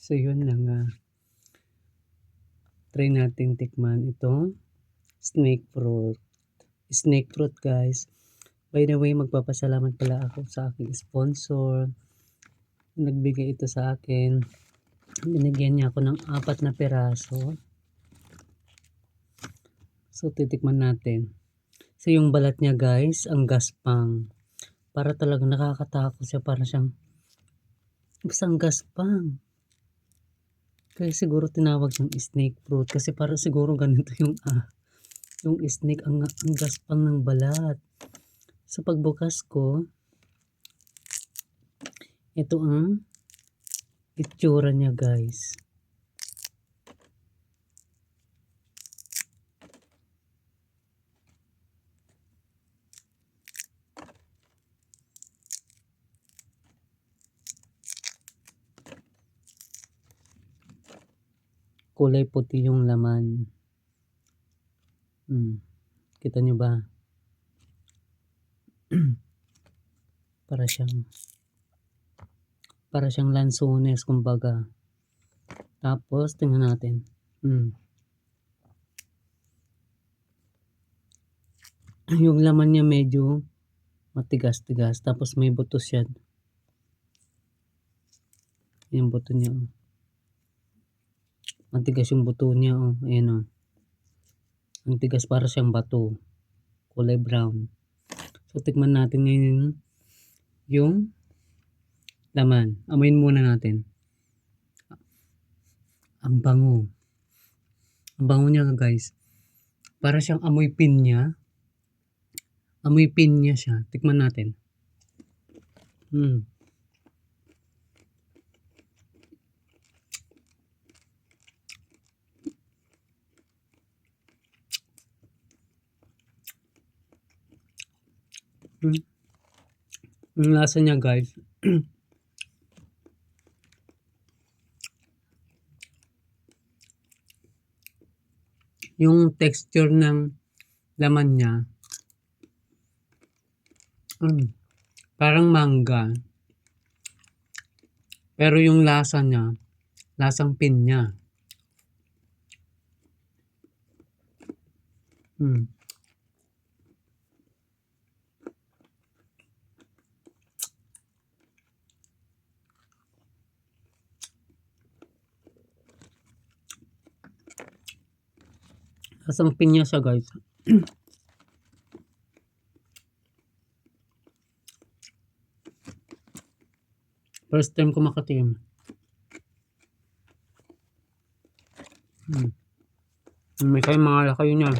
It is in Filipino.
So yun na nga. Try natin tikman itong snake fruit. Snake fruit guys. By the way, magpapasalamat pala ako sa aking sponsor. Nagbigay ito sa akin. Binigyan niya ako ng 4 na piraso. So titikman natin. So yung balat niya guys, ang gaspang. Para talagang nakakatakot siya. Para siyang isang gaspang. Kaya siguro tinawag yung snake fruit. Kasi para siguro ganito yung snake, ang gaspang ng balat. Sa pagbukas ko, ito ang itsura niya guys. Kulay puti yung laman. Kita nyo ba? para siyang lansones kumbaga. Tapos tingnan natin. Yung laman niya medyo matigas-tigas. Tapos may buto siya. Yung buto niya. Matigas yung buto niya. Ayan. Ang tigas, para siyang bato. Kulay brown. So tikman natin ngayon yung laman. Amoyin muna natin. Ang bango. Ang bango niya guys. Para siyang amoy pinya. Amoy pinya siya. Tikman natin. Ang lasa niya guys. Yung texture ng laman niya. Parang mangga. Pero yung lasa niya, lasang pinya. Lasang pinya siya guys. First time ko makatikim. May kayo mga lakayo niya.